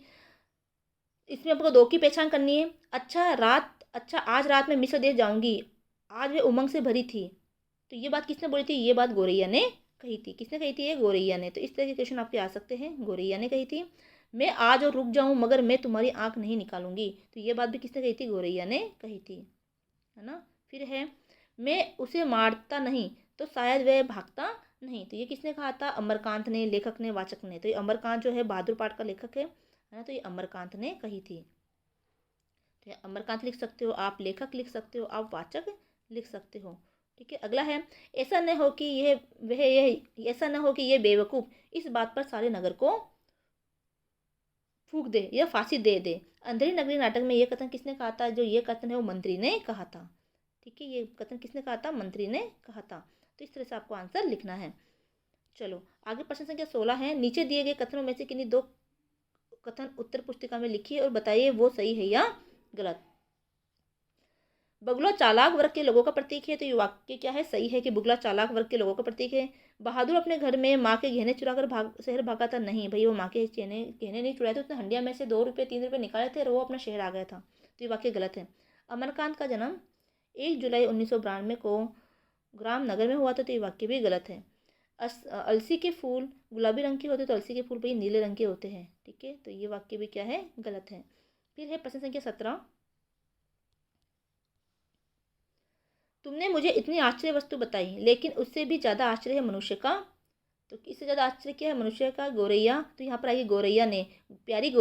इसमें आपको दो की पहचान करनी है। अच्छा आज रात में मिस्र देश जाऊंगी, आज वे उमंग से भरी थी। तो ये बात किसने बोली थी? ये बात गौरैया ने कही थी। किसने कही थी? ये गौरैया ने। तो इस तरह के क्वेश्चन आपके आ सकते हैं, गौरैया ने कही थी। मैं आज और रुक जाऊं मगर मैं तुम्हारी आंख नहीं निकालूंगी। तो ये बात भी किसने कही थी? गौरैया ने कही थी, है ना। फिर है, मैं उसे मारता नहीं तो शायद वह भागता नहीं। तो ये किसने कहा था? अमरकांत ने, लेखक ने, वाचक ने। तो ये अमरकांत जो है बहादुर पाठ का लेखक है ना। तो ये अमरकांत ने कही थी। तो ये अमरकांत लिख सकते हो आप, लेखक लिख सकते हो आप, वाचक लिख सकते हो। ठीक है, अगला है, ऐसा न हो कि ऐसा न हो कि यह बेवकूफ़ इस बात पर सारे नगर को फूंक दे या फांसी दे दे। अंधेरी नगरी नाटक में यह कथन किसने कहा था? जो ये कथन है वो मंत्री ने कहा था। ठीक है, ये कथन किसने कहा था? मंत्री ने कहा था। तो इस तरह से आपको आंसर लिखना है। चलो आगे प्रश्न संख्या 16 है, नीचे दिए गए कथनों में से किन्हीं दो कथन उत्तर पुस्तिका में लिखिए और बताइए वो सही है या गलत। बगुला चालाक वर्ग के लोगों का प्रतीक है, तो ये वाक्य क्या है, सही है कि बगुला चालाक वर्ग के लोगों का प्रतीक है। बहादुर अपने घर में माँ के गहने चुराकर शहर भागा था, नहीं भाई वो माँ के गहने नहीं चुराए थे, उसने हंडिया में से 2 रुपये 3 रुपये निकाले थे और वो अपना शहर आ गया था, तो ये वाक्य गलत है। अमरकांत का जन्म 1 जुलाई 1992 को ग्राम नगर में हुआ था, तो ये वाक्य भी गलत है। अलसी के फूल गुलाबी रंग के होते, तो अलसी के फूल भाई नीले रंग के होते हैं, ठीक है, तो ये वाक्य भी क्या है, गलत है। फिर है प्रश्न संख्या 17, तुमने मुझे इतनी आश्चर्य वस्तु बताई, लेकिन उससे भी ज़्यादा आश्चर्य है मनुष्य का, तो इससे ज़्यादा आश्चर्य क्या है, मनुष्य का। गौरैया, तो यहाँ पर आएगी गौरैया ने, प्यारी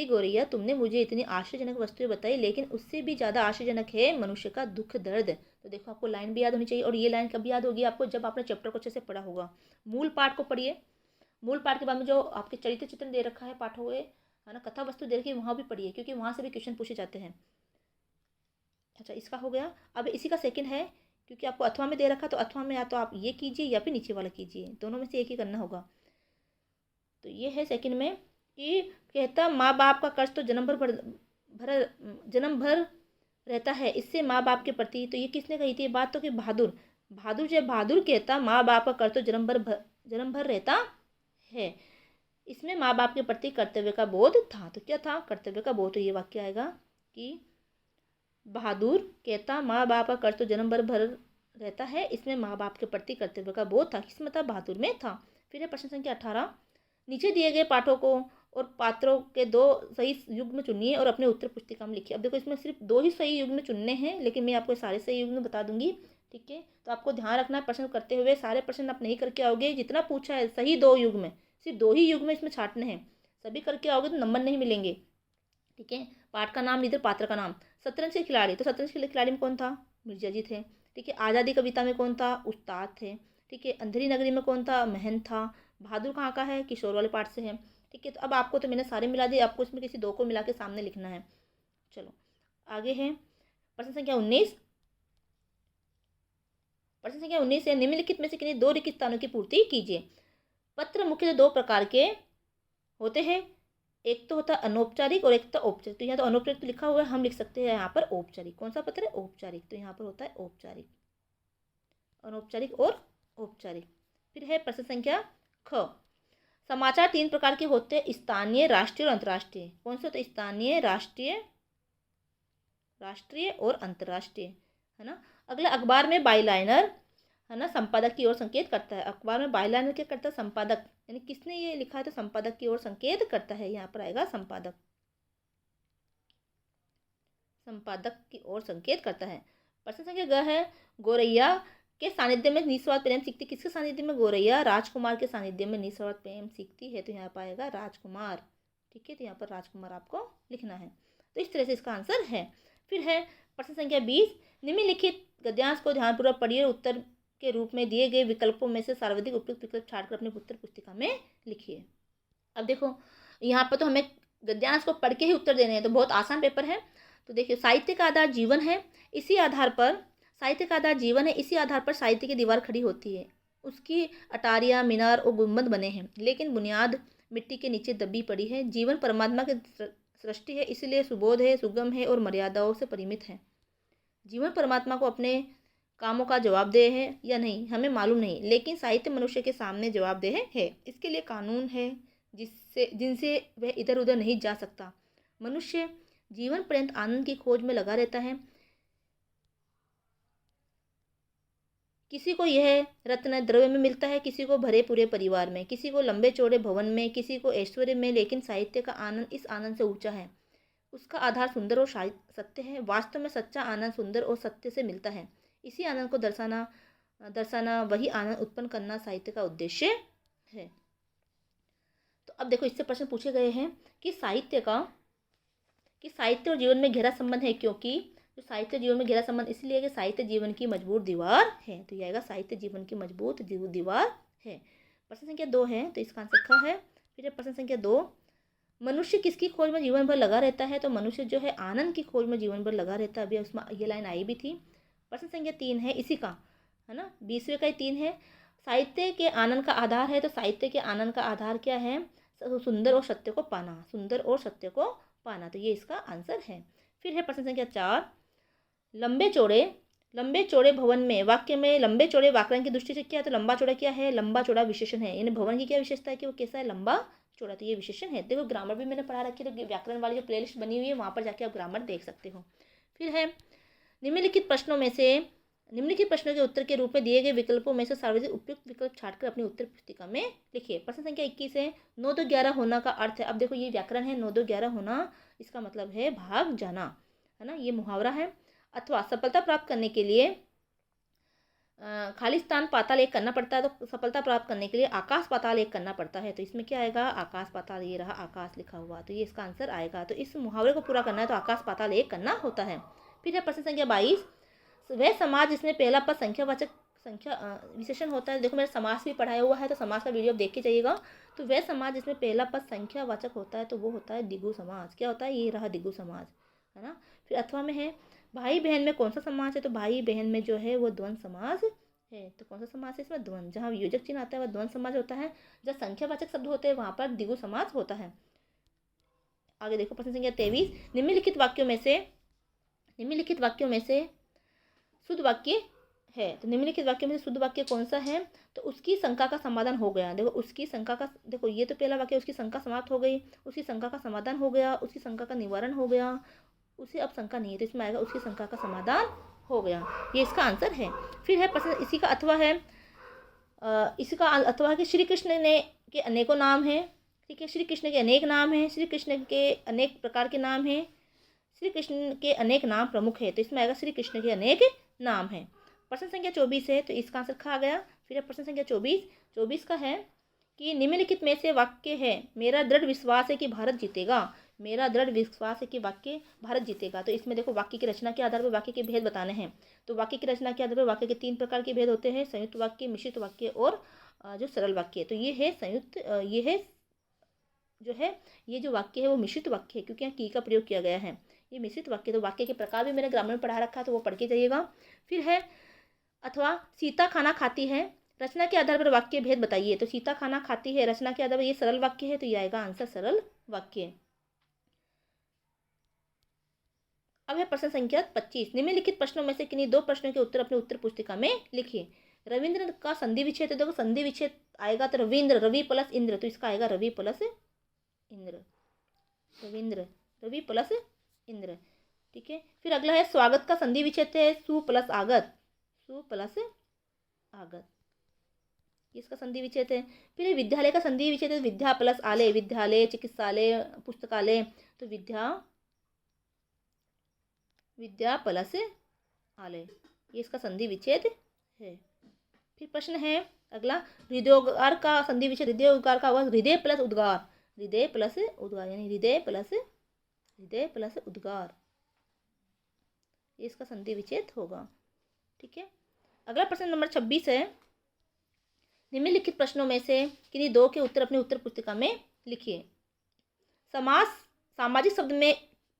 गौरैया तुमने मुझे इतनी आश्चर्यजनक वस्तुएं बताई, लेकिन उससे भी ज़्यादा आश्चर्यजनक है मनुष्य का दुख दर्द। तो देखो आपको लाइन भी याद होनी चाहिए, और ये लाइन कब याद होगी आपको, जब आपने चैप्टर को अच्छे से पढ़ा होगा। मूल पाठ को पढ़िए, मूल पाठ के बाद में जो आपके चरित्र चित्रण दे रखा है पाठों में, है ना, कथा वस्तु दे रखी है, वहाँ भी पढ़िए, क्योंकि वहाँ से भी क्वेश्चन पूछे जाते हैं। अच्छा, इसका हो गया। अब इसी का सेकंड है, क्योंकि आपको अथवा में दे रखा, तो अथवा में या तो आप ये कीजिए या फिर नीचे वाला कीजिए, दोनों में से एक ही करना होगा। तो ये है सेकंड में कि कहता माँ बाप का कर्ज तो जन्म भर रहता है, इससे माँ बाप के प्रति, तो ये किसने कही थी बात, तो कि बहादुर कहता माँ बाप का कर्ज तो जन्म भर रहता है, इसमें माँ बाप के प्रति कर्तव्य का बोध था, तो क्या था, कर्तव्य का बोध। तो ये वाक्य आएगा कि बहादुर कहता माँ बाप का कर्ज तो जन्म भर रहता है, इसमें माँ बाप के प्रति कर्तव्य का बोध था, किसमें था, बहादुर में था। फिर है प्रश्न संख्या 18, नीचे दिए गए पाठों को और पात्रों के 2 सही युग्म चुनिए और अपने उत्तर पुस्तिका में लिखिए। अब देखो इसमें सिर्फ 2 ही सही युग्म चुनने हैं, लेकिन मैं आपको सारे सही युग्म बता दूंगी, ठीक है, तो आपको ध्यान रखना है, प्रश्न करते हुए सारे प्रश्न आप नहीं करके आओगे, जितना पूछा है सही 2 युग्म, सिर्फ 2 ही युग्म इसमें छाटने हैं, सभी करके आओगे तो नंबर नहीं मिलेंगे, ठीक है। पाठ का नाम, इधर पात्र का नाम। शतरंज के खिलाड़ी, तो शतरंज के खिलाड़ी में कौन था, मिर्जा जी थे, ठीक है। आज़ादी कविता में कौन था, उस्ताद थे, ठीक है। अंधेरी नगरी में कौन था, महन था। बहादुर कहाँ का है, किशोर वाले पाठ से है, ठीक है। तो अब आपको तो मैंने सारे मिला दिए, आपको इसमें किसी 2 को मिला के सामने लिखना है। चलो आगे है प्रश्न संख्या 19, प्रश्न संख्या 19 है, निम्नलिखित में से किन्हीं 2 रिक्त स्थानों की पूर्ति कीजिए। पत्र मुख्यतः 2 प्रकार के होते हैं, एक तो होता है अनौपचारिक और एक तो औपचारिक, तो यहाँ तो अनौपचारिक तो लिखा हुआ है, हम लिख सकते हैं यहाँ पर औपचारिक। कौन सा पत्र है, औपचारिक, तो यहाँ पर होता है औपचारिक, अनौपचारिक और औपचारिक। फिर है प्रश्न संख्या ख, समाचार 3 प्रकार के होते हैं, स्थानीय, राष्ट्रीय और अंतर्राष्ट्रीय। कौन से होते हैं, स्थानीय, राष्ट्रीय और अंतर्राष्ट्रीय, है ना। अगला, अखबार में बाईलाइनर, है ना, संपादक की ओर संकेत करता है। अखबार में बाईलाइनर क्या करता है, संपादक, यानी किसने ये लिखा है तो संपादक की ओर संकेत करता है, यहाँ पर आएगा संपादक, संपादक की ओर संकेत करता है। प्रश्न संख्या ग है, गौरैया के सानिध्य में निस्वार्थ प्रेम सीखती, किसके सानिध्य में, गौरैया राजकुमार के सानिध्य में निस्वार्थ प्रेम सीखती है, तो यहाँ पर आएगा राजकुमार, ठीक है, तो यहाँ पर राजकुमार आपको लिखना है। तो इस तरह से इसका आंसर है। फिर है प्रश्न संख्या 20, निम्नलिखित गद्यांश को ध्यानपूर्वक पढ़िए, उत्तर के रूप में दिए गए विकल्पों में से सर्वाधिक उपयुक्त विकल्प छाटकर अपने उत्तर पुस्तिका में लिखिए। अब देखो यहाँ पर तो हमें गद्यांश को पढ़ के ही उत्तर देने हैं, तो बहुत आसान पेपर है। तो देखिए, साहित्य का आधार जीवन है, इसी आधार पर साहित्य की दीवार खड़ी होती है, उसकी अटारियाँ, मीनार और गुंबद बने हैं, लेकिन बुनियाद मिट्टी के नीचे दबी पड़ी है। जीवन परमात्मा की सृष्टि है, इसलिए सुबोध है, सुगम है और मर्यादाओं से परिमित है। जीवन परमात्मा को अपने कामों का जवाबदेह है या नहीं हमें मालूम नहीं, लेकिन साहित्य मनुष्य के सामने जवाबदेह है। इसके लिए कानून है जिनसे वह इधर उधर नहीं जा सकता। मनुष्य जीवन पर्यंत आनंद की खोज में लगा रहता है। किसी को यह रत्न द्रव्य में मिलता है, किसी को भरे पूरे परिवार में, किसी को लंबे चौड़े भवन में, किसी को ऐश्वर्य में, लेकिन साहित्य का आनंद इस आनंद से ऊंचा है। उसका आधार सुंदर और सत्य है। वास्तव में सच्चा आनंद सुंदर और सत्य से मिलता है। इसी आनंद को दर्शाना वही आनंद उत्पन्न करना साहित्य का उद्देश्य है। तो अब देखो, इससे प्रश्न पूछे गए हैं कि साहित्य और जीवन में गहरा संबंध है, क्योंकि जो साहित्य जीवन में गहरा संबंध इसलिए कि साहित्य जीवन की मजबूत दीवार है, तो यह आएगा साहित्य जीवन की मजबूत दीवार है। प्रश्न संख्या 2 है, तो इसका आंसर ख है। फिर प्रश्न संख्या 2, मनुष्य किसकी खोज में जीवन भर लगा रहता है, तो मनुष्य जो है आनंद की खोज में जीवन भर लगा रहता है। अभी उसमें ये लाइन आई भी थी। प्रश्न संख्या 3 है, इसी का, है ना, 20वें का ही 3 है, साहित्य के आनंद का आधार है, तो साहित्य के आनंद का आधार क्या है, सुंदर और सत्य को पाना, तो ये इसका आंसर है। फिर है प्रश्न संख्या 4, लंबे चौड़े भवन में, वाक्य में लंबे चौड़े व्याकरण की दृष्टि से क्या है, तो लंबा चौड़ा क्या है, लंबा चौड़ा विशेषण है। यानी भवन की क्या विशेषता है कि वो कैसा है, लंबा चौड़ा, तो ये विशेषण है। देखो ग्रामर भी मैंने पढ़ा रखी है, तो व्याकरण वाली जो प्लेलिस्ट बनी हुई है वहाँ पर जाके आप ग्रामर देख सकते हो। फिर है निम्नलिखित प्रश्नों के उत्तर के रूप में दिए गए विकल्पों में से सर्वाधिक उपयुक्त विकल्प छांटकर अपनी उत्तर पुस्तिका में लिखिए। प्रश्न संख्या 21 है 9 2 11 होना का अर्थ है। अब देखो ये व्याकरण है, 9 2 11 होना, इसका मतलब है भाग जाना, है ना, ये मुहावरा है। अथवा सफलता प्राप्त करने के लिए खाली स्थान पाताल एक करना पड़ता है, तो सफलता प्राप्त करने के लिए आकाश पाताल एक करना पड़ता है। तो इसमें क्या आएगा, आकाश पाताल, ये रहा आकाश लिखा हुआ, तो ये इसका आंसर आएगा। तो इस मुहावरे को पूरा करना है तो आकाश पाताल एक करना होता है। फिर है प्रश्न संख्या 22, वह समाज जिसमें पहला पद संख्यावाचक विशेषण होता है। देखो मैंने समास भी पढ़ाया हुआ है, तो समास का वीडियो आप देख के जाइएगा। तो वह समाज जिसमें पहला पद संख्यावाचक होता है तो वो होता है द्विगु समाज। क्या होता है, ये रहा द्विगु समाज, है ना। फिर अथवा में है भाई बहन में कौन सा समाज है, तो भाई बहन में जो है वो द्वंद समाज है। तो कौन सा समाज है इसमें, द्वंद। जहाँ योजक चिन्ह आता है वह द्वंद समाज होता है, जहाँ संख्यावाचक शब्द होते हैं वहाँ पर द्विगु समाज होता है। आगे देखो प्रश्न संख्या 23, निम्नलिखित वाक्यों में से शुद्ध वाक्य है। तो निम्नलिखित वाक्य में से शुद्ध वाक्य कौन सा है, तो उसकी शंका का समाधान हो गया। देखो उसकी शंका का, देखो ये तो पहला वाक्य, उसकी शंका समाप्त हो गई, उसकी शंका का समाधान हो गया, उसकी शंका का निवारण हो गया, उसे अब शंका नहीं है, तो इसमें आएगा उसकी शंका का समाधान हो गया, ये इसका आंसर है। फिर है प्रश्न, इसी का अथवा है कि श्री कृष्ण ने के अनेकों नाम हैं। ठीक है, श्री कृष्ण के अनेक नाम हैं, श्री कृष्ण के अनेक प्रकार के नाम हैं, श्री कृष्ण के अनेक नाम प्रमुख है। तो इसमें आएगा श्री कृष्ण के अनेक नाम है। प्रश्न संख्या 24 है, तो इसका आंसर खा गया। फिर प्रश्न संख्या 24 का है कि निम्नलिखित में से वाक्य है मेरा दृढ़ विश्वास है कि भारत जीतेगा। मेरा दृढ़ विश्वास है कि वाक्य भारत जीतेगा। तो इसमें देखो वाक्य की रचना के आधार पर वाक्य के भेद बताने हैं। तो वाक्य की रचना के आधार पर वाक्य के 3 प्रकार के भेद होते हैं, संयुक्त वाक्य, मिश्रित वाक्य और जो सरल वाक्य। तो ये है संयुक्त, ये है जो है ये जो वाक्य है वो मिश्रित वाक्य है, क्योंकि यहाँ की का प्रयोग किया गया है, ये मिश्रित वाक्य। तो वाक्य के प्रकार भी मैंने ग्रामर में पढ़ा रखा है, तो वो पढ़ के जाइएगा। फिर है अथवा सीता खाना खाती है, रचना के आधार पर वाक्य भेद बताइए। तो सीता खाना खाती है, रचना के आधार पर ये सरल वाक्य है, तो ये आएगा आंसर सरल वाक्य। अब है प्रश्न संख्या 25, निम्नलिखित प्रश्नों में से किन्हीं 2 प्रश्नों के उत्तर अपनी उत्तर पुस्तिका में लिखिए। रविंद्र का संधि विच्छेद है, देखो संधि विच्छेद आएगा तो रविंद्र, रवि प्लस इंद्र, तो इसका आएगा रवि प्लस इंद्र, रविंद्र, रवि प्लस इंद्र। ठीक है, फिर अगला है स्वागत का संधि विच्छेद है सु प्लस आगत, सु प्लस आगत, इसका संधि विच्छेद है। फिर विद्यालय का संधि विच्छेद है विद्या प्लस आलय, विद्यालय, चिकित्सालय, पुस्तकालय, तो विद्या प्लस आलय, ये इसका संधि विच्छेद है। फिर प्रश्न है अगला, हृदयोद्गार का संधि विच्छेद, हृदयोद्गार का होगा हृदय प्लस उद्गार, हृदय प्लस उद्गार, यानी हृदय प्लस उद्गार, ये इसका संधि विच्छेद होगा। ठीक है, अगला प्रश्न नंबर 26 है, निम्नलिखित प्रश्नों में से किन्हीं 2 के उत्तर अपनी उत्तर पुस्तिका में लिखिए। सामाजिक शब्द में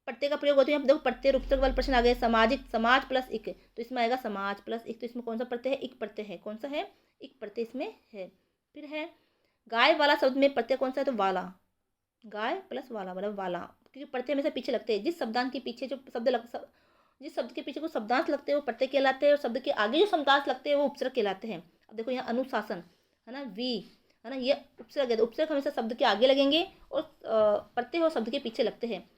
प्रत्यय का प्रयोग होता है। देखो प्रत्यय रूपक वाला प्रश्न आ गया, सामाजिक, समाज प्लस इक, तो इसमें आएगा समाज प्लस इक, तो इसमें कौन सा प्रत्यय है, इक प्रत्यय है। कौन सा है, इक प्रत्यय इसमें है। फिर है गाय वाला शब्द में प्रत्यय कौन सा है, तो वाला, गाय प्लस वाला, मतलब वाला, क्योंकि प्रत्यय में से पीछे लगते हैं, जिस शब्दांत के पीछे जो जिस शब्द के पीछे को शब्दांश लगते हैं वो प्रत्यय कहलाते हैं, और शब्द के आगे जो शब्दांश लगते हैं वो उपसर्ग कहलाते हैं। अब देखो यहाँ अनुशासन है ना, वी है ना, ये उपसर्ग है, तो उपसर्ग हमेशा शब्द के आगे लगेंगे और प्रत्यय हो शब्द के पीछे लगते हैं।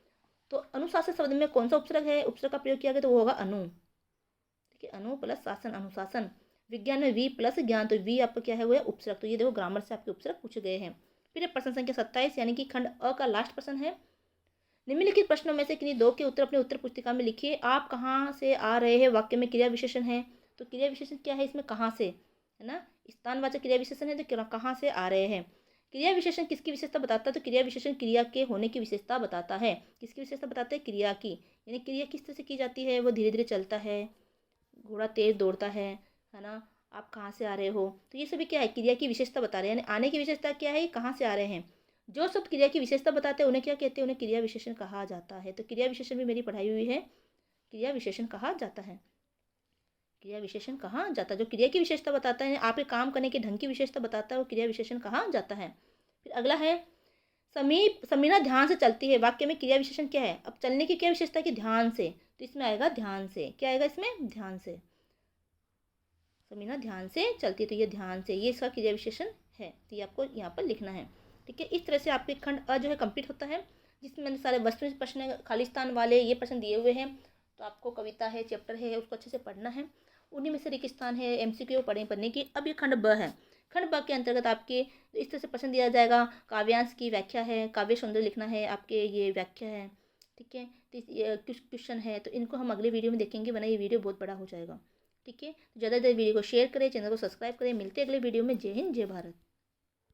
तो अनुशासन शब्द में कौन सा उपसर्ग है, उपसर्ग का प्रयोग किया गया, तो वो होगा अनु। ठीक है, अनु प्लस शासन, अनुशासन। विज्ञान में वी प्लस ज्ञान, तो वी आपका क्या है, वो है उपसर्ग। तो ये देखो ग्रामर से आपके उपसर्ग पूछे गए हैं। फिर प्रश्न संख्या 27 यानी कि खंड अ का लास्ट प्रश्न है, निम्नलिखित प्रश्नों में से किन्हीं 2 के उत्तर अपने उत्तर पुस्तिका में लिखिए। आप कहाँ से आ रहे हैं, वाक्य में क्रिया विशेषण है, तो क्रिया विशेषण क्या है इसमें, कहाँ से, है ना, स्थानवाचक क्रिया विशेषण है, तो कहाँ से आ रहे हैं। क्रिया विशेषण किसकी विशेषता बताता है, तो क्रिया विशेषण क्रिया के होने की विशेषता बताता है। किसकी विशेषता बताते हैं, क्रिया की, यानी क्रिया किस तरह से की जाती है, वो धीरे धीरे चलता है, घोड़ा तेज दौड़ता है ना, आप कहाँ से आ रहे हो, तो ये सभी क्या है, क्रिया की विशेषता बता रहे हैं। यानी आने की विशेषता क्या है, कहाँ से आ रहे हैं। जो शब्द क्रिया की विशेषता बताते हैं उन्हें क्या कहते हैं, उन्हें क्रिया विशेषण कहा जाता है। तो क्रिया विशेषण भी मेरी पढ़ाई हुई है, क्रिया विशेषण कहा जाता है, क्रिया विशेषण कहा जाता है। जो क्रिया की विशेषता बताता है, आपके काम करने के ढंग की विशेषता बताता है, वो क्रिया विशेषण कहा जाता है। फिर अगला है समीना ध्यान से चलती है, वाक्य में क्रिया विशेषण क्या है। अब चलने की क्या विशेषता है कि ध्यान से, तो इसमें आएगा ध्यान से। क्या आएगा इसमें? ध्यान से। समीना ध्यान से चलती है, तो ये ध्यान से, ये इसका क्रिया विशेषण है, तो ये आपको यहाँ पर लिखना है। ठीक है, इस तरह से आपके खंड अ जो है कंप्लीट होता है, जिसमें मैंने सारे वस्तु प्रश्न खाली स्थान वाले ये प्रश्न दिए हुए हैं। तो आपको कविता है, चैप्टर है, उसको अच्छे से पढ़ना है। उन्हीं में से रिक्त स्थान है, MCQ पढ़ने की। अब ये खंड ब है। खंड ब के अंतर्गत आपके इस तरह से प्रश्न दिया जाएगा। काव्यांश की व्याख्या है, काव्य सौंदर्य लिखना है, आपके ये व्याख्या है। ठीक है, तो ये कुछ क्वेश्चन है, तो इनको हम अगले वीडियो में देखेंगे, वरना ये वीडियो बहुत बड़ा हो जाएगा। ठीक है, तो ज़्यादा वीडियो को शेयर करें, चैनल को सब्सक्राइब करें। मिलते हैं अगले वीडियो में। जय हिंद, जय भारत।